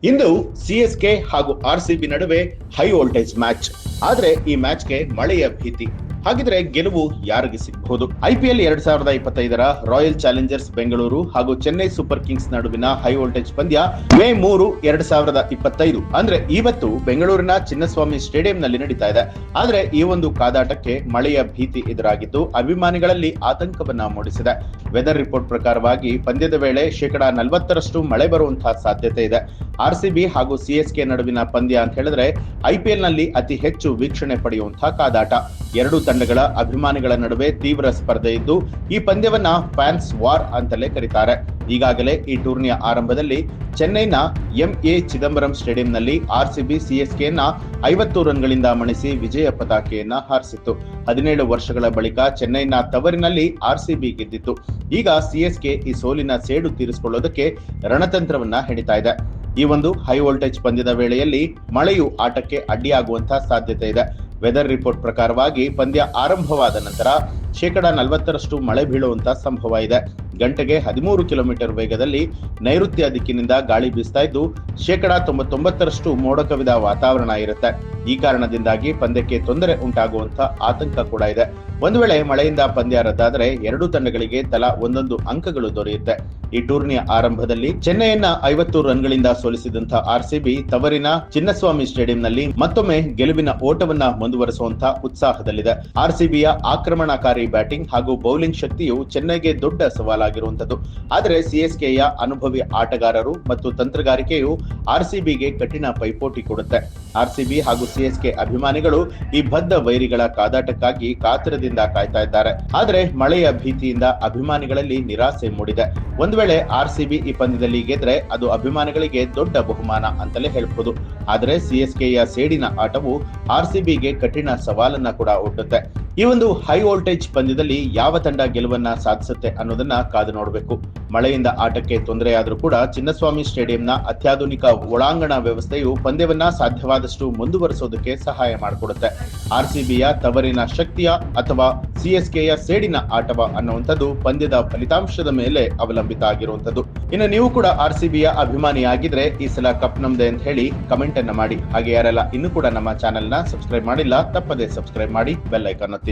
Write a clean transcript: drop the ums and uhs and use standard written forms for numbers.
ಇಂದು CSK ಹಾಗೂ RCB ನಡುವೆ high voltage match. ಆದ್ರೆ ಈ ಮ್ಯಾಚ್ಗೆ ಮಳೆಯ ಭೀತಿ. ಹಾಗಿದ್ರೆ ಗೆಲುವು ಯಾರಿಗೆ ಸಿಗಬಹುದು? IPL 2025ರ ರಾಯಲ್ ಚಾಲೆಂಜರ್ಸ್ ಬೆಂಗಳೂರು ಹಾಗೂ ಚೆನ್ನೈ ಸೂಪರ್ ಕಿಂಗ್ಸ್ ನಡುವಿನ ಹೈ ವೋಲ್ಟೇಜ್ ಪಂದ್ಯ ಮೇ 3, 2025 ಅಂದ್ರೆ ಇವತ್ತು ಬೆಂಗಳೂರಿನ ಚಿನ್ನಸ್ವಾಮಿ ಸ್ಟೇಡಿಯಂನಲ್ಲಿ ನಡೀತಾ ಇದೆ. ಆದ್ರೆ ಈ ಒಂದು ಕಾದಾಟಕ್ಕೆ ಮಳೆಯ ಭೀತಿ ಎದುರಾಗಿದ್ದು ಅಭಿಮಾನಿಗಳಲ್ಲಿ ಆತಂಕವನ್ನ ಮೂಡಿಸಿದೆ. ವೆದರ್ ರಿಪೋರ್ಟ್ ಪ್ರಕಾರವಾಗಿ ಪಂದ್ಯದ ವೇಳೆ 40% ಮಳೆ ಬರುವಂತಹ ಸಾಧ್ಯತೆ ಇದೆ. ಆರ್ಸಿಬಿ ಹಾಗೂ ಸಿಎಸ್ಕೆ ನಡುವಿನ ಪಂದ್ಯ ಅಂತ ಹೇಳಿದ್ರೆ IPL ನಲ್ಲಿ ಅತಿ ಹೆಚ್ಚು ವೀಕ್ಷಣೆ ಪಡೆಯುವಂತಹ ಕಾದಾಟ. ಎರಡೂ ತಂಡಗಳ ಅಭಿಮಾನಿಗಳ ನಡುವೆ ತೀವ್ರ ಸ್ಪರ್ಧೆ ಇದ್ದು ಈ ಪಂದ್ಯವನ್ನ ಫ್ಯಾನ್ಸ್ ವಾರ್ ಅಂತಲೇ ಕರೀತಾರೆ. ಈಗಾಗಲೇ ಈ ಟೂರ್ನಿಯ ಆರಂಭದಲ್ಲಿ ಚೆನ್ನೈನ MA ಚಿದಂಬರಂ ಸ್ಟೇಡಿಯಂನಲ್ಲಿ ಆರ್ಸಿಬಿ ಸಿಎಸ್ಕೆಯನ್ನ 50 ರನ್ಗಳಿಂದ ಮಣಿಸಿ ವಿಜಯ ಪತಾಕೆಯನ್ನ ಹಾರಿಸಿತ್ತು. 17 ವರ್ಷಗಳ ಬಳಿಕ ಚೆನ್ನೈನ ತವರಿನಲ್ಲಿ ಆರ್ಸಿಬಿ ಗೆದ್ದಿತ್ತು. ಈಗ ಸಿಎಸ್ಕೆ ಈ ಸೋಲಿನ ಸೇಡು ತೀರಿಸಿಕೊಳ್ಳೋದಕ್ಕೆ ರಣತಂತ್ರವನ್ನ ಹೆಣಿತಾ ಇದೆ. ಈ ಒಂದು ಹೈ ವೋಲ್ಟೇಜ್ ಪಂದ್ಯದ ವೇಳೆಯಲ್ಲಿ ಮಳೆಯು ಆಟಕ್ಕೆ ಅಡ್ಡಿಯಾಗುವಂತಹ ಸಾಧ್ಯತೆ ಇದೆ. ವೆದರ್ ರಿಪೋರ್ಟ್ ಪ್ರಕಾರವಾಗಿ ಪಂದ್ಯ ಆರಂಭವಾದ ನಂತರ 40% ಮಳೆ ಬೀಳುವಂತಹ ಸಂಭವ ಇದೆ. ಗಂಟೆಗೆ 13 ಕಿಲೋಮೀಟರ್ ವೇಗದಲ್ಲಿ ನೈಋತ್ಯ ದಿಕ್ಕಿನಿಂದ ಗಾಳಿ ಬೀಸ್ತಾ ಇದ್ದು 99% ಮೋಡ ಕವಿದ ವಾತಾವರಣ ಇರುತ್ತೆ. ಈ ಕಾರಣದಿಂದಾಗಿ ಪಂದ್ಯಕ್ಕೆ ತೊಂದರೆ ಉಂಟಾಗುವಂತ ಆತಂಕ ಕೂಡ ಇದೆ. ಒಂದು ವೇಳೆ ಮಳೆಯಿಂದ ಪಂದ್ಯ ರದ್ದಾದರೆ ಎರಡೂ ತಂಡಗಳಿಗೆ ತಲಾ 1 ಅಂಕಗಳು ದೊರೆಯುತ್ತೆ. ಈ ಟೂರ್ನಿಯ ಆರಂಭದಲ್ಲಿ ಚೆನ್ನೈಯನ್ನ 50 ರನ್ಗಳಿಂದ ಸೋಲಿಸಿದಂತಹ ಆರ್ಸಿಬಿ ತವರಿನ ಚಿನ್ನಸ್ವಾಮಿ ಸ್ಟೇಡಿಯಂನಲ್ಲಿ ಮತ್ತೊಮ್ಮೆ ಗೆಲುವಿನ ಓಟವನ್ನ ಮುಂದುವರಿಸುವಂತಹ ಉತ್ಸಾಹದಲ್ಲಿದೆ. ಆರ್ಸಿಬಿಯ ಆಕ್ರಮಣಕಾರಿ ಬ್ಯಾಟಿಂಗ್ ಹಾಗೂ ಬೌಲಿಂಗ್ ಶಕ್ತಿಯು ಚೆನ್ನೈಗೆ ದೊಡ್ಡ ಸವಾಲಾಗಿರುವಂತದ್ದು. ಆದರೆ ಸಿಎಸ್ಕೆಯ ಅನುಭವಿ ಆಟಗಾರರು ಮತ್ತು ತಂತ್ರಗಾರಿಕೆಯು ಆರ್ಸಿಬಿಗೆ ಕಠಿಣ ಪೈಪೋಟಿ ಕೊಡುತ್ತೆ. ಆರ್ಸಿಬಿ ಹಾಗೂ ಸಿಎಸ್ಕೆ ಅಭಿಮಾನಿಗಳು ಈ ಬದ್ಧ ವೈರಿಗಳ ಕಾದಾಟಕ್ಕಾಗಿ ಕಾತರದಿಂದ ಕಾಯ್ತಾ ಇದ್ದಾರೆ. ಆದರೆ ಮಳೆಯ ಭೀತಿಯಿಂದ ಅಭಿಮಾನಿಗಳಲ್ಲಿ ನಿರಾಸೆ ಮೂಡಿದೆ. ಒಂದು ವೇಳೆ ಆರ್ಸಿಬಿ ಈ ಪಂದ್ಯದಲ್ಲಿ ಗೆದ್ರೆ ಅದು ಅಭಿಮಾನಿಗಳಿಗೆ ದೊಡ್ಡ ಬಹುಮಾನ ಅಂತಲೇ ಹೇಳ್ಬಹುದು. ಆದರೆ ಸಿಎಸ್ಕೆಯ ಸೇಡಿನ ಆಟವು ಆರ್ಸಿಬಿಗೆ ಕಠಿಣ ಸವಾಲನ್ನ ಕೂಡ ಒಡ್ಡುತ್ತೆ. ಈ ಒಂದು ಹೈ ವೋಲ್ಟೇಜ್ ಪಂದ್ಯದಲ್ಲಿ ಯಾವ ತಂಡ ಗೆಲುವನ್ನ ಸಾಧಿಸುತ್ತೆ ಅನ್ನೋದನ್ನ ಕಾದು ನೋಡಬೇಕು. ಮಳೆಯಿಂದ ಆಟಕ್ಕೆ ತೊಂದರೆಯಾದರೂ ಕೂಡ ಚಿನ್ನಸ್ವಾಮಿ ಸ್ಟೇಡಿಯಂನ ಅತ್ಯಾಧುನಿಕ ಒಳಾಂಗಣ ವ್ಯವಸ್ಥೆಯು ಪಂದ್ಯವನ್ನ ಸಾಧ್ಯವಾದಷ್ಟು ಮುಂದುವರಿಸೋದಕ್ಕೆ ಸಹಾಯ ಮಾಡಿಕೊಡುತ್ತೆ. ಆರ್ಸಿಬಿಯ ತವರಿನ ಶಕ್ತಿಯ ಅಥವಾ ಸಿಎಸ್ಕೆಯ ಸೇಡಿನ ಆಟವ ಅನ್ನುವಂಥದ್ದು ಪಂದ್ಯದ ಫಲಿತಾಂಶದ ಮೇಲೆ ಅವಲಂಬಿತ ಆಗಿರುವಂತದ್ದು. ಇನ್ನು ನೀವು ಕೂಡ ಆರ್ಸಿಬಿಯ ಅಭಿಮಾನಿಯಾಗಿದ್ರೆ ಈ ಸಲ ಕಪ್ ನಮ್ದೆ ಅಂತ ಹೇಳಿ ಕಮೆಂಟ್ ಅನ್ನ ಮಾಡಿ. ಹಾಗೆ ಯಾರೆಲ್ಲ ಇನ್ನೂ ಕೂಡ ನಮ್ಮ ಚಾನೆಲ್ ನ ಸಬ್ಸ್ಕ್ರೈಬ್ ಮಾಡಿಲ್ಲ ತಪ್ಪದೆ ಸಬ್ಸ್ಕ್ರೈಬ್ ಮಾಡಿ, ಬೆಲ್ ಐಕಾನ್ ಒತ್ತಿ.